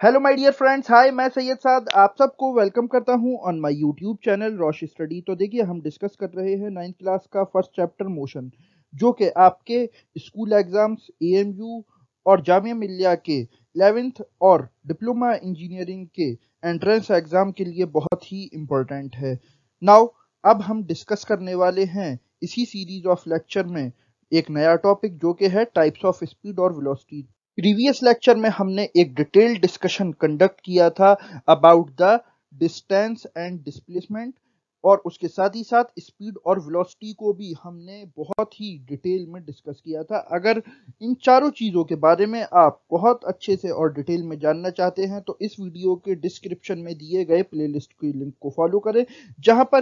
Hello my dear friends, hi मैं सैयद साद आप सबको वेलकम करता हूं on my YouTube channel Roshi study. तो देखिए हम डिस्कस कर रहे हैं 9th क्लास का फर्स्ट चैप्टर मोशन, जो कि आपके स्कूल एग्जाम्स एएमयू और जामिया मिलिया के 11th और डिप्लोमा इंजीनियरिंग के एंट्रेंस एग्जाम के लिए बहुत ही इम्पोर्टेंट है। नाउ अब हम डिस्कस करने वाले हैं इसी सीरीज ऑफ लेक्चर में एक नया टॉपिक, जो कि है टाइप्स ऑफ स्पीड और वेलोसिटी। प्रीवियस लेक्चर में हमने एक डिटेल्ड डिस्कशन कंडक्ट किया था about the distance and displacement, और उसके साथ ही साथ स्पीड और वेलोसिटी को भी हमने बहुत ही डिटेल में डिस्कस किया था। अगर इन चारों चीज़ों के बारे में आप बहुत अच्छे से और डिटेल में जानना चाहते हैं तो इस वीडियो के डिस्क्रिप्शन में दिए गए प्लेलिस्ट की लिंक को फॉलो करें, जहां पर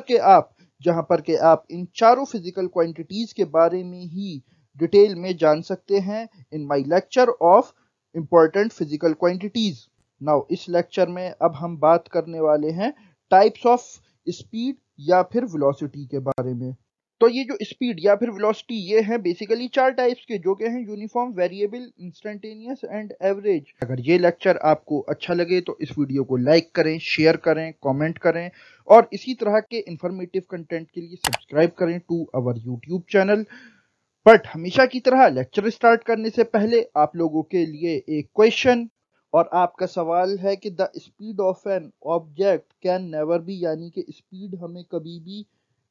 के आप इन चारों फिजिकल क्वांटिटीज के बारे में ही डिटेल में जान सकते हैं in my lecture of important physical quantities. Now इस लेक्चर में अब हम बात करने वाले हैं टाइप्स ऑफ स्पीड या फिर वेलोसिटी के बारे में। तो ये जो स्पीड या फिर वेलोसिटी ये हैं बेसिकली चार टाइप्स के, जो कि हैं uniform, variable, instantaneous and average. अगर ये लेक्चर आपको अच्छा लगे तो इस वीडियो को लाइक करें, शेयर करें, कमेंट करें और इसी तरह के इंफॉर्मेटिव कंटेंट के लिए सब्सक्राइब करें to our YouTube channel. But हमेशा की तरह लेक्चर स्टार्ट करने से पहले आप लोगों के लिए एक क्वेश्चन, और आपका सवाल है कि the speed of an object can never be, यानी कि स्पीड हमें कभी भी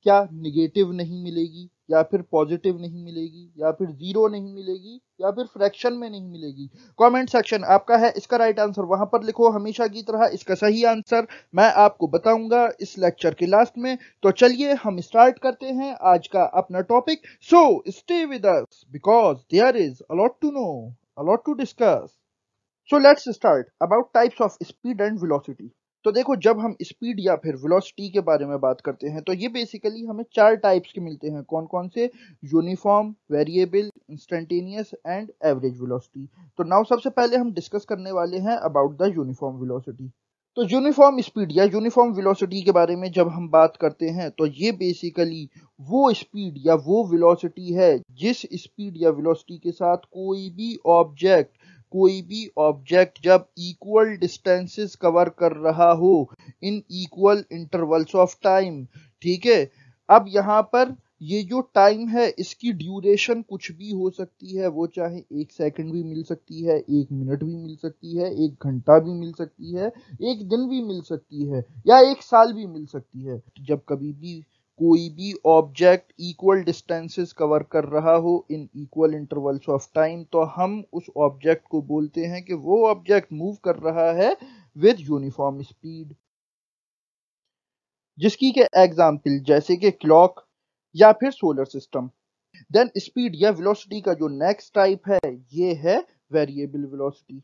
क्या निगेटिव नहीं मिलेगी या फिर पॉजिटिव नहीं मिलेगी या फिर जीरो नहीं मिलेगी या फिर फ्रैक्शन में नहीं मिलेगी। कमेंट सेक्शन आपका है, इसका राइट आंसर वहां पर लिखो। हमेशा की तरह इसका सही आंसर मैं आपको बताऊंगा इस लेक्चर के लास्ट में। तो चलिए हम स्टार्ट करते हैं आज का अपना topic. So stay with us because there is a lot to know, a lot to discuss. So let's start about types of speed and velocity. तो देखो, जब हम स्पीड या फिर वेलोसिटी के बारे में बात करते हैं तो ये बेसिकली हमें चार टाइप्स के मिलते हैं। कौन कौन से? Uniform, variable, instantaneous and average velocity. तो नाउ सबसे पहले हम डिस्कस करने वाले हैं अबाउट द यूनिफॉर्म वेलोसिटी। तो यूनिफॉर्म स्पीड या यूनिफॉर्म वेलोसिटी के बारे में जब हम बात करते हैं तो ये बेसिकली वो स्पीड या वो वेलोसिटी है जिस स्पीड या वेलोसिटी के साथ कोई भी ऑब्जेक्ट जब इक्वल डिस्टेंसेस कवर कर रहा हो in equal intervals of time. ठीक है, अब यहाँ पर ये जो टाइम है इसकी ड्यूरेशन कुछ भी हो सकती है, वो चाहे 1 सेकंड भी मिल सकती है, 1 मिनट भी मिल सकती है, 1 घंटा भी मिल सकती है, 1 दिन भी मिल सकती है या 1 साल भी मिल सकती है। जब कभी भी कोई भी ऑब्जेक्ट इक्वल डिस्टेंसेस कवर कर रहा हो in equal intervals of time तो हम उस ऑब्जेक्ट को बोलते हैं कि वो ऑब्जेक्ट मूव कर रहा है विद यूनिफॉर्म स्पीड, जिसकी के एग्जाम्पल जैसे कि क्लॉक या फिर सोलर सिस्टम। देन स्पीड या वेलोसिटी का जो नेक्स्ट टाइप है ये है वेरिएबल वेलोसिटी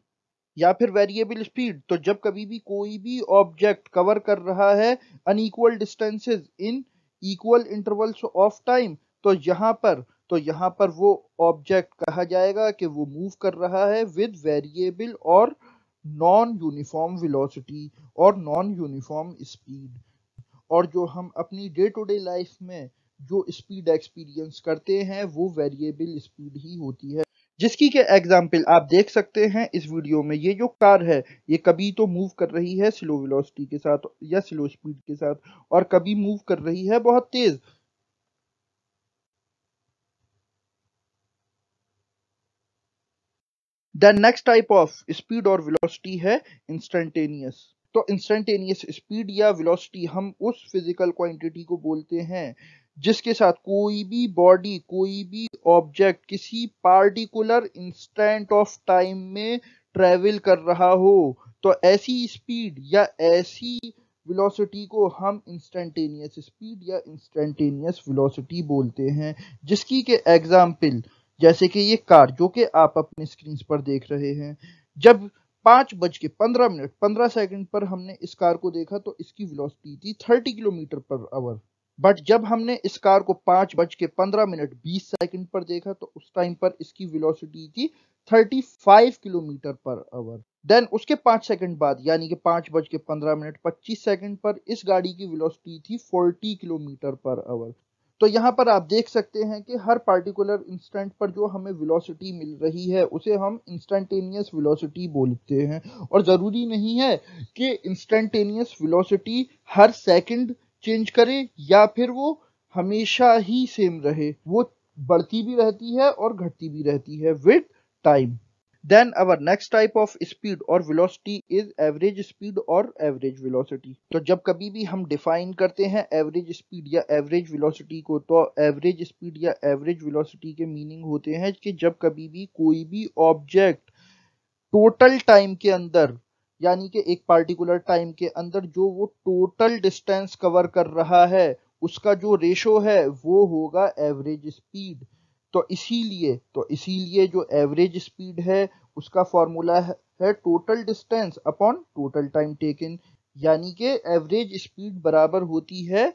या फिर वेरिएबल स्पीड। तो जब कभी भी कोई भी ऑब्जेक्ट कवर कर रहा है unequal distances in equal intervals of time तो यहाँ पर वो ऑब्जेक्ट कहा जाएगा कि वो मूव कर रहा है विद वेरिएबल और नॉन यूनिफॉर्म वेलोसिटी और नॉन यूनिफॉर्म स्पीड। और जो हम अपनी डे टू डे लाइफ में जो स्पीड एक्सपीरियंस करते हैं वो वेरिएबल स्पीड ही होती है, जिसकी के एग्जाम्पल आप देख सकते हैं इस वीडियो में। ये जो कार है ये कभी तो मूव कर रही है स्लो वेलोसिटी के साथ या स्लो स्पीड के साथ और कभी मूव कर रही है बहुत तेज। The next type of speed और वेलोसिटी है इंस्टेंटेनियस। तो इंस्टेंटेनियस स्पीड या वेलोसिटी हम उस फिजिकल क्वांटिटी को बोलते हैं जिसके साथ कोई भी बॉडी, कोई भी ऑब्जेक्ट किसी पार्टिकुलर इंस्टेंट ऑफ टाइम में ट्रेवल कर रहा हो। तो ऐसी स्पीड या ऐसी वेलोसिटी को हम इंस्टेंटेनियस स्पीड या इंस्टेंटेनियस वेलोसिटी बोलते हैं, जिसकी के एग्जाम्पल जैसे कि ये कार जो कि आप अपने स्क्रीन पर देख रहे हैं। जब 5:15 पर हमने इस कार को देखा तो इसकी वेलोसिटी थी 30 किलोमीटर पर आवर। बट जब हमने इस कार को 5:15 पर देखा तो उस टाइम पर इसकी वेलोसिटी थी 35 किलोमीटर पर आवर। देन उसके 5 सेकंड बाद यानी कि 5:15 25 पर इस गाड़ी की वेलोसिटी थी 40 किलोमीटर पर आवर। तो यहाँ पर आप देख सकते हैं कि हर पार्टिकुलर इंस्टेंट पर जो हमें वेलोसिटी मिल रही है उसे हम इंस्टेंटेनियस वेलोसिटी बोलते हैं। और ज़रूरी नहीं है कि इंस्टेंटेनियस वेलोसिटी हर सेकंड चेंज करे या फिर वो हमेशा ही सेम रहे, वो बढ़ती भी रहती है और घटती भी रहती है with time. Then our next type of speed or velocity is average speed और average velocity। तो जब कभी भी हम डिफाइन करते हैं average speed या average velocity को, तो average speed या average velocity के मीनिंग होते हैं कि जब कभी भी कोई भी ऑब्जेक्ट टोटल टाइम के अंदर, यानी कि एक पार्टिकुलर टाइम के अंदर जो वो टोटल डिस्टेंस कवर कर रहा है उसका जो रेशो है वो होगा एवरेज स्पीड। तो इसीलिए जो एवरेज स्पीड है उसका फॉर्मूला है total distance upon total time taken, यानी कि एवरेज स्पीड बराबर होती है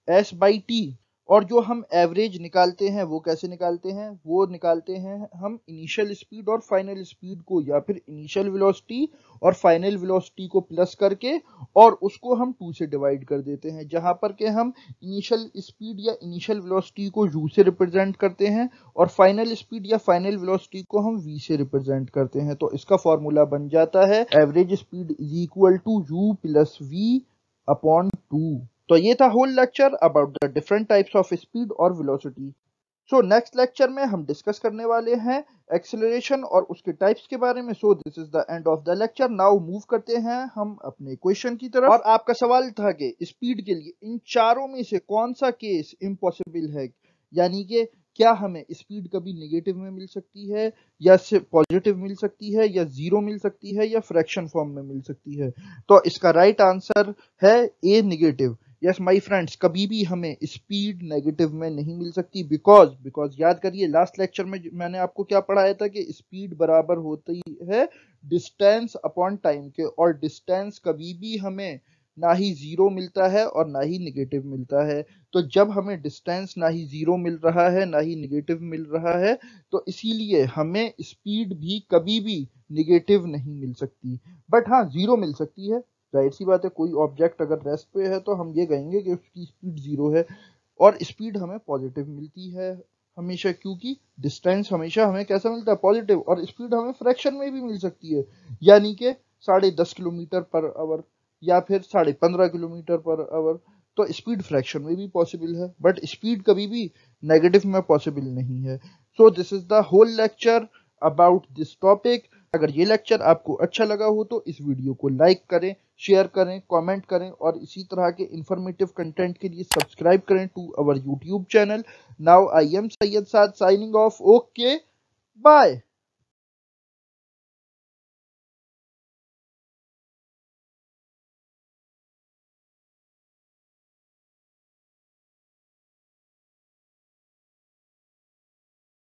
S/T। और जो हम एवरेज निकालते हैं वो कैसे निकालते हैं, वो निकालते हैं हम इनिशियल स्पीड और फाइनल स्पीड को, या फिर इनिशियल वेलोसिटी और फाइनल वेलोसिटी को प्लस करके, और उसको हम 2 से डिवाइड कर देते हैं, जहां पर के हम इनिशियल स्पीड या इनिशियल वेलोसिटी को u से रिप्रेजेंट करते हैं और फाइनल स्पीड या फाइनल वेलोसिटी को हम v से रिप्रेजेंट करते हैं। तो इसका फॉर्मूला बन जाता है average speed is equal to u plus v upon 2। तो ये था whole lecture about the different types of speed और वेलोसिटी। सो नेक्स्ट लेक्चर में हम डिस्कस करने वाले हैं एक्सेलरेशन और उसके टाइप्स के बारे में। सो this is the end of the lecture. Now move करते हैं हम अपने क्वेश्चन की तरफ। और आपका सवाल था कि स्पीड के लिए इन चारों में से कौन सा केस इम्पॉसिबल है, यानी कि क्या हमें स्पीड कभी नेगेटिव में मिल सकती है या पॉजिटिव मिल सकती है या जीरो मिल सकती है या फ्रैक्शन फॉर्म में मिल सकती है। तो इसका राइट आंसर है ए, नेगेटिव। यस माय फ्रेंड्स, कभी भी हमें स्पीड नेगेटिव में नहीं मिल सकती, बिकॉज याद करिए लास्ट लेक्चर में मैंने आपको क्या पढ़ाया था कि स्पीड बराबर होती है डिस्टेंस अपॉन टाइम के, और डिस्टेंस कभी भी हमें ना ही जीरो मिलता है और ना ही नेगेटिव मिलता है। तो जब हमें डिस्टेंस ना ही जीरो मिल रहा है ना ही नेगेटिव मिल रहा है, तो इसीलिए हमें स्पीड भी कभी भी नेगेटिव नहीं मिल सकती, बट हाँ जीरो मिल सकती है। जाहिर सी बात है, कोई ऑब्जेक्ट अगर रेस्ट पे है तो हम ये कहेंगे कि उसकी स्पीड जीरो है, और स्पीड हमें पॉजिटिव मिलती है हमेशा, क्योंकि डिस्टेंस हमेशा हमें कैसा मिलता है, पॉजिटिव। और स्पीड हमें फ्रैक्शन में भी मिल सकती है, यानी कि 10.5 किलोमीटर पर आवर या फिर 15.5 किलोमीटर पर आवर। तो स्पीड फ्रैक्शन में भी पॉसिबल है, बट स्पीड कभी भी नेगेटिव में पॉसिबल नहीं है। So this is the whole lecture about this topic. अगर ये लेक्चर आपको अच्छा लगा हो तो इस वीडियो को लाइक करें, शेयर करें, कमेंट करें, और इसी तरह के इंफॉर्मेटिव कंटेंट के लिए सब्सक्राइब करें to our YouTube channel. Now I am Syed Saad signing off. Okay, bye.